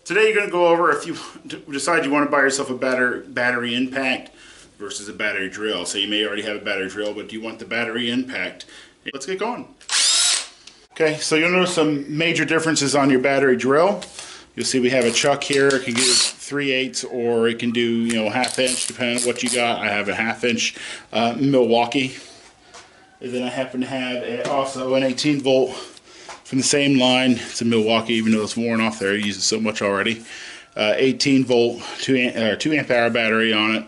Today you're going to go over if you decide you want to buy yourself a battery impact versus a battery drill. So you may already have a battery drill, but do you want the battery impact? Let's get going. Okay, so you'll notice some major differences on your battery drill. You'll see we have a chuck here. It can do 3/8 or it can do 1/2 inch depending on what you got. I have a 1/2 inch Milwaukee. And then I happen to have also an 18 volt from the same line. It's a Milwaukee, even though it's worn off there. I use it so much already. 18 volt, 2 amp hour battery on it.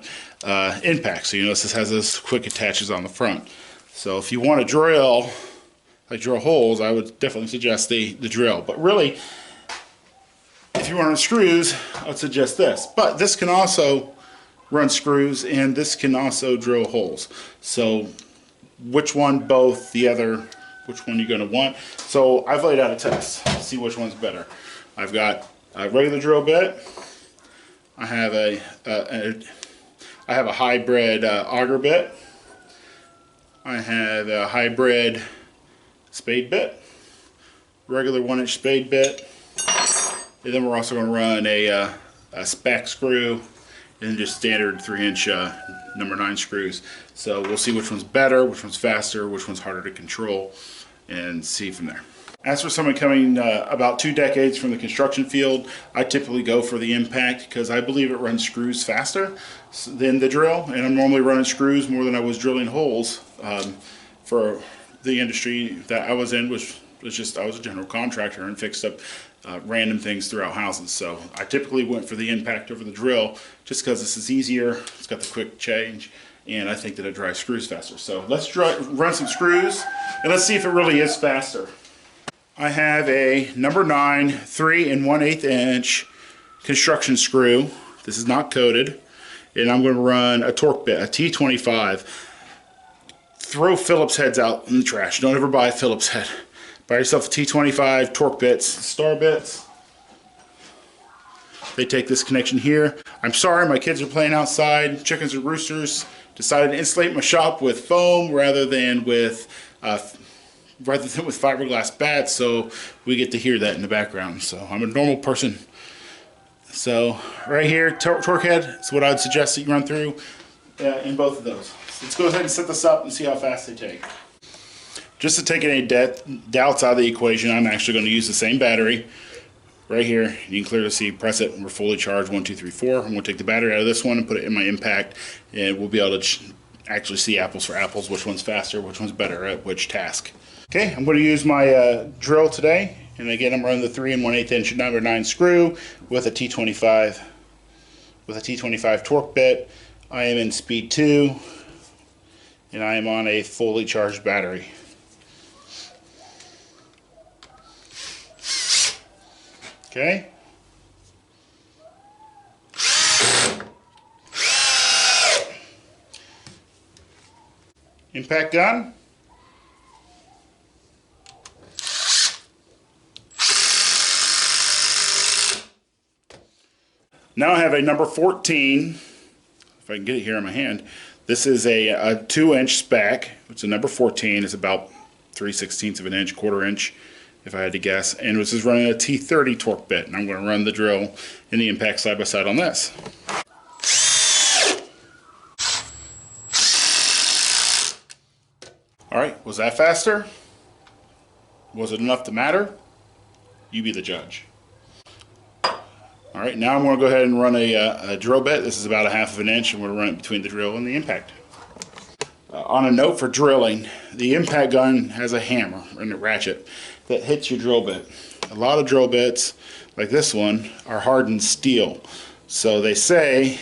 Impact. So you notice this has those quick attaches on the front. So if you want to drill, like drill holes, I would definitely suggest the drill. But really, if you want to run screws, I would suggest this. But this can also run screws, and this can also drill holes. So which one, both, the other, which one you're going to want. So I've laid out a test to see which one's better. I've got a regular drill bit. I have a hybrid auger bit. I have a hybrid spade bit, regular 1-inch spade bit, and then we're also going to run a spec screw and just standard 3-inch number 9 screws. So we'll see which one's better, which one's faster, which one's harder to control, and see from there. As for someone coming about 2 decades from the construction field, I typically go for the impact because I believe it runs screws faster than the drill, and I'm normally running screws more than I was drilling holes. For the industry that I was in, which was just, I was a general contractor and fixed up random things throughout houses. So I typically went for the impact over the drill just because this is easier, it's got the quick change, and I think that it drives screws faster. So let's run some screws and let's see if it really is faster. I have a number 9 3 1/8 inch construction screw. This is not coated, and I'm going to run a torque bit, a T25. Throw Phillips heads out in the trash. Don't ever buy a Phillips head. Buy yourself a T25 torque bits, star bits. They take this connection here. I'm sorry, my kids are playing outside, chickens and roosters. Decided to insulate my shop with foam rather than with fiberglass bats, so we get to hear that in the background. So I'm a normal person. So right here, torque head is what I would suggest that you run through in both of those. Let's go ahead and set this up and see how fast they take. Just to take any doubts out of the equation, I'm actually going to use the same battery right here. You can clearly see, press it, and we're fully charged, 1, 2, 3, 4. I'm going to take the battery out of this one and put it in my impact, and we'll be able to actually see apples for apples, which one's faster, which one's better at which task. Okay, I'm going to use my drill today, and again I'm running the 3 1/8 inch number 9 screw with a T25 torque bit. I am in speed 2, and I am on a fully charged battery. Okay. Impact gun. Now I have a number 14, if I can get it here in my hand. This is a 2-inch spec. It's a number 14. It's about 3/16 of an inch, 1/4 inch, if I had to guess. And this is running a T30 torque bit. And I'm going to run the drill and the impact side by side on this. Alright, was that faster? Was it enough to matter? You be the judge. Alright, now I'm going to go ahead and run a drill bit. This is about a 1/2 inch, and we're going to run it between the drill and the impact. On a note for drilling, the impact gun has a hammer and a ratchet that hits your drill bit. A lot of drill bits, like this one, are hardened steel. So they say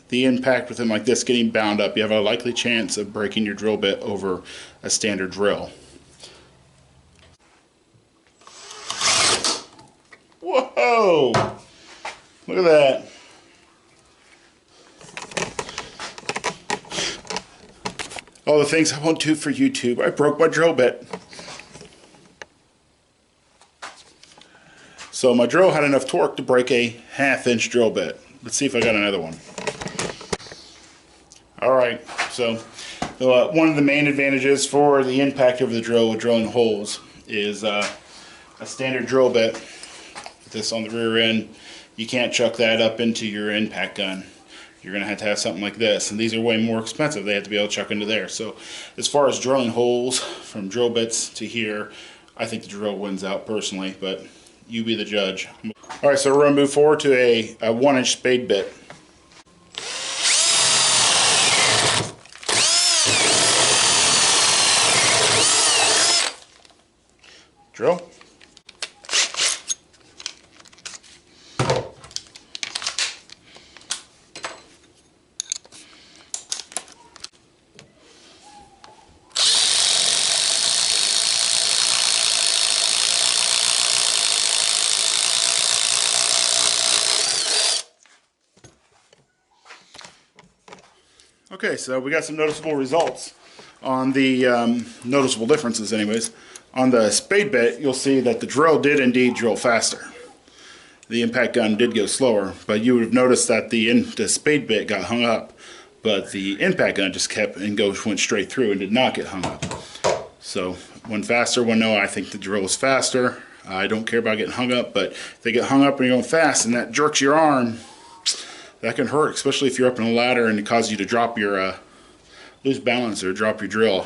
the impact with them like this getting bound up, you have a likely chance of breaking your drill bit over a standard drill. Whoa! Look at that. All the things I won't do for YouTube. I broke my drill bit. So my drill had enough torque to break a 1/2 inch drill bit. Let's see if I got another one. Alright, so one of the main advantages for the impact over the drill with drilling holes is a standard drill bit this on the rear end. You can't chuck that up into your impact gun. You're going to have something like this, and these are way more expensive. They have to be able to chuck into there. So as far as drilling holes from drill bits to here, I think the drill wins out personally, but you be the judge. All right, so we're going to move forward to a 1-inch spade bit. Drill. Okay, so we got some noticeable results on the noticeable differences anyways. On the spade bit, you'll see that the drill did indeed drill faster. The impact gun did go slower, but you would have noticed that the spade bit got hung up, but the impact gun just kept and went straight through and did not get hung up. So one faster, one no. I think the drill is faster. I don't care about getting hung up, but if they get hung up and you're going fast and that jerks your arm, that can hurt, especially if you're up in a ladder and it causes you to drop your lose balance or drop your drill.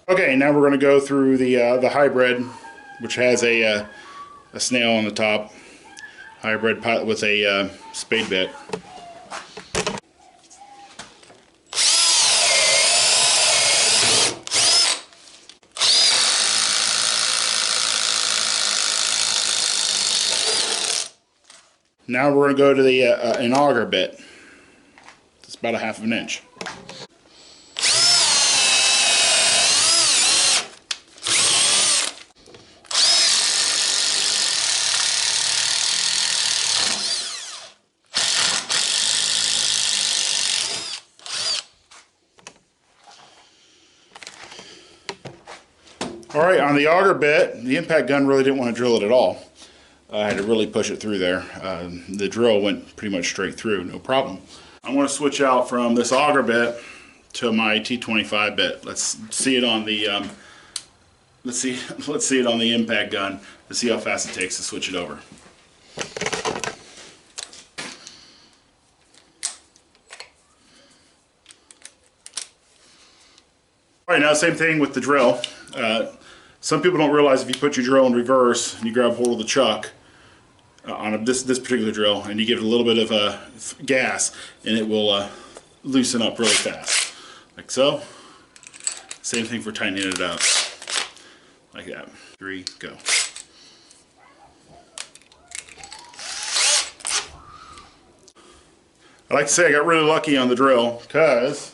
Okay, now we're going to go through the hybrid, which has a snail on the top. Hybrid pilot with a spade bit. Now we're going to go to the an auger bit. It's about a 1/2 inch. Alright, on the auger bit, the impact gun really didn't want to drill it at all. I had to really push it through there. The drill went pretty much straight through, no problem. I'm going to switch out from this auger bit to my T25 bit. Let's see it on the let's see it on the impact gun to see how fast it takes to switch it over. Alright, now same thing with the drill. Some people don't realize if you put your drill in reverse and you grab hold of the chuck on this particular drill and you give it a little bit of gas, and it will loosen up really fast, like so. Same thing for tightening it up, like that. 3, go. I like to say I got really lucky on the drill, because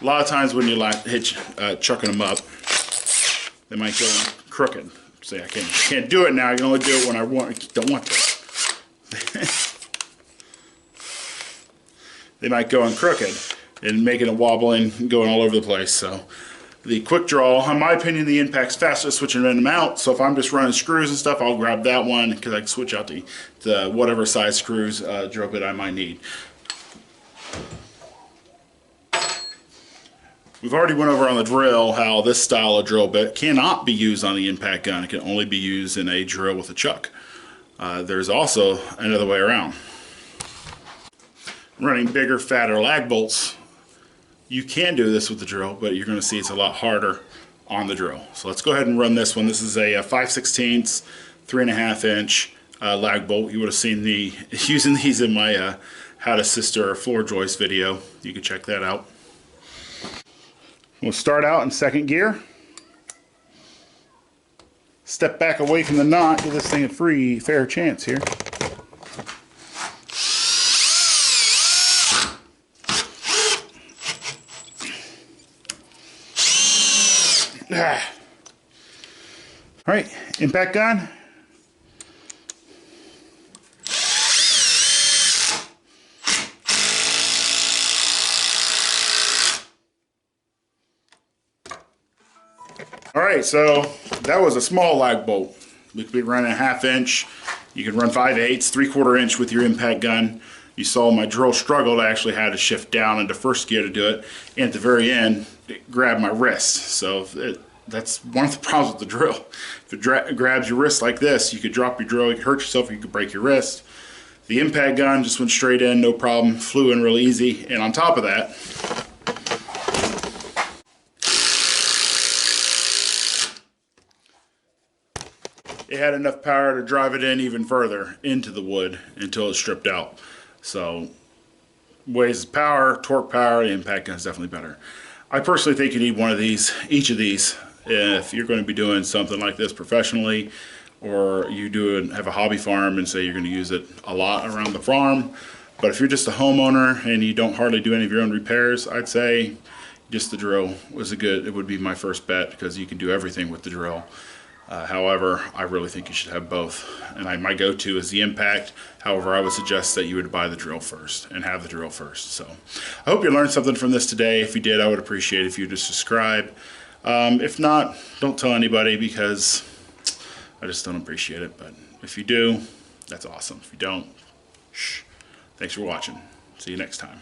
a lot of times when you chucking them up, they might go crooked. Say I can't do it now. I can only do it when I don't want to. They might go in crooked and making it wobbling and going all over the place. So the quick draw, in my opinion, the impact's faster at switching them out. So if I'm just running screws and stuff, I'll grab that one because I can switch out the whatever size screws drill bit I might need. We've already went over on the drill how this style of drill bit cannot be used on the impact gun. It can only be used in a drill with a chuck. There's also another way around. Running bigger, fatter lag bolts, you can do this with the drill, but you're going to see it's a lot harder on the drill. So let's go ahead and run this one. This is a 5/16, 3.5 inch lag bolt. You would have seen me using these in my how to sister floor joist video. You can check that out. We'll start out in second gear. Step back away from the knot, give this thing a fair chance here. Alright, impact gun. Alright, so that was a small lag bolt. We could be running a 1/2 inch. You could run 5/8, 3/4 inch with your impact gun. You saw my drill struggled. I actually had to shift down into first gear to do it. And at the very end, it grabbed my wrist. So that's one of the problems with the drill. If it grabs your wrist like this, you could drop your drill, you could hurt yourself, you could break your wrist. The impact gun just went straight in, no problem, flew in real easy. And on top of that, it had enough power to drive it in even further into the wood until it's stripped out. So ways of power, torque power, the impact gun is definitely better. I personally think you need one of these, each of these, if you're going to be doing something like this professionally, or you have a hobby farm and say you're going to use it a lot around the farm. But if you're just a homeowner and you don't hardly do any of your own repairs, I'd say just the drill it would be my first bet, because you can do everything with the drill. However, I really think you should have both. And my go-to is the impact. However, I would suggest that you would buy the drill first and have the drill first. So I hope you learned something from this today. If you did, I would appreciate it if you would just subscribe. If not, don't tell anybody, because I just don't appreciate it. But if you do, that's awesome. If you don't, shh. Thanks for watching. See you next time.